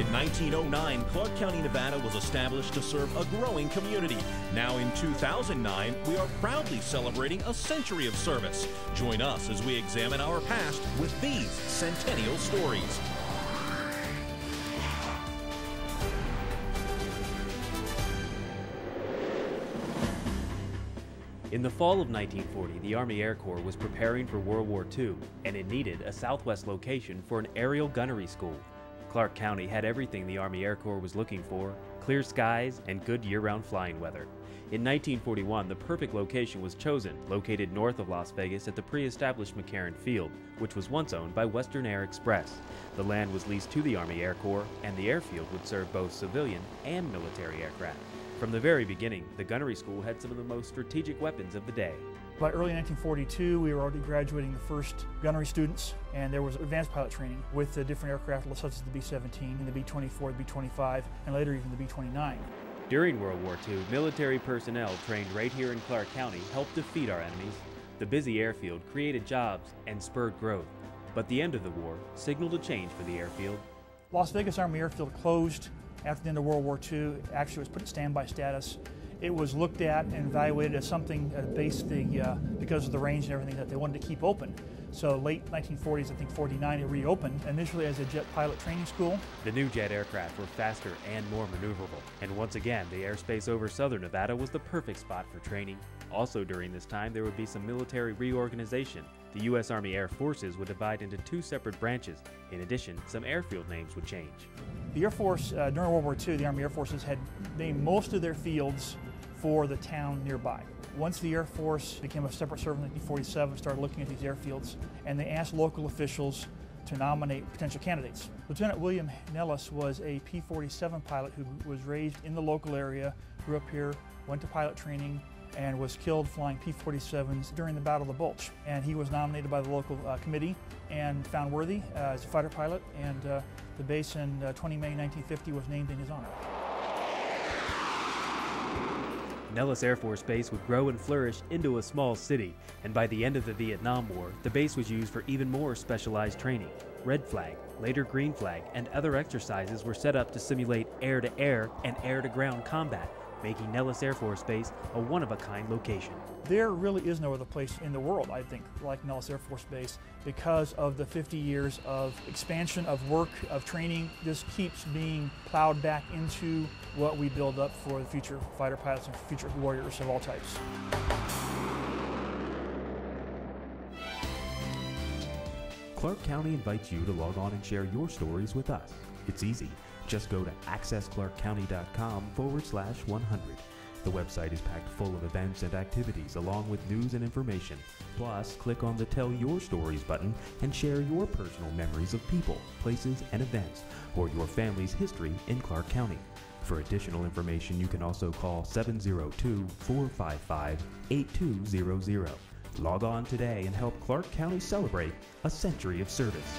In 1909, Clark County, Nevada was established to serve a growing community. Now in 2009, we are proudly celebrating a century of service. Join us as we examine our past with these centennial stories. In the fall of 1940, the Army Air Corps was preparing for World War II, and it needed a southwest location for an aerial gunnery school. Clark County had everything the Army Air Corps was looking for: clear skies and good year-round flying weather. In 1941, the perfect location was chosen, located north of Las Vegas at the pre-established McCarran Field, which was once owned by Western Air Express. The land was leased to the Army Air Corps, and the airfield would serve both civilian and military aircraft. From the very beginning, the gunnery school had some of the most strategic weapons of the day. By early 1942, we were already graduating the first gunnery students, and there was advanced pilot training with the different aircraft such as the B-17 and the B-24, the B-25, and later even the B-29. During World War II, military personnel trained right here in Clark County helped defeat our enemies. The busy airfield created jobs and spurred growth, but the end of the war signaled a change for the airfield. Las Vegas Army Airfield closed after the end of World War II. Actually, it was put in standby status. It was looked at and evaluated as something because of the range and everything that they wanted to keep open. So late 1940s, I think 49, it reopened, initially as a jet pilot training school. The new jet aircraft were faster and more maneuverable, and once again, the airspace over southern Nevada was the perfect spot for training. Also during this time, there would be some military reorganization. The U.S. Army Air Forces would divide into two separate branches. In addition, some airfield names would change. The Air Force, during World War II, the Army Air Forces had named most of their fields for the town nearby. Once the Air Force became a separate service in 1947, started looking at these airfields, and they asked local officials to nominate potential candidates. Lieutenant William Nellis was a P-47 pilot who was raised in the local area, grew up here, went to pilot training, and was killed flying P-47s during the Battle of the Bulge. And he was nominated by the local committee and found worthy as a fighter pilot, and the base in 20 May 1950 was named in his honor. Nellis Air Force Base would grow and flourish into a small city, and by the end of the Vietnam War, the base was used for even more specialized training. Red Flag, later Green Flag, and other exercises were set up to simulate air-to-air and air-to-ground combat, making Nellis Air Force Base a one-of-a-kind location. There really is no other place in the world, I think, like Nellis Air Force Base because of the 50 years of expansion, of work, of training. This keeps being plowed back into what we build up for the future fighter pilots and future warriors of all types. Clark County invites you to log on and share your stories with us. It's easy. Just go to accessclarkcounty.com/100. The website is packed full of events and activities along with news and information. Plus, click on the Tell Your Stories button and share your personal memories of people, places, and events, or your family's history in Clark County. For additional information, you can also call 702-455-8200. Log on today and help Clark County celebrate a century of service.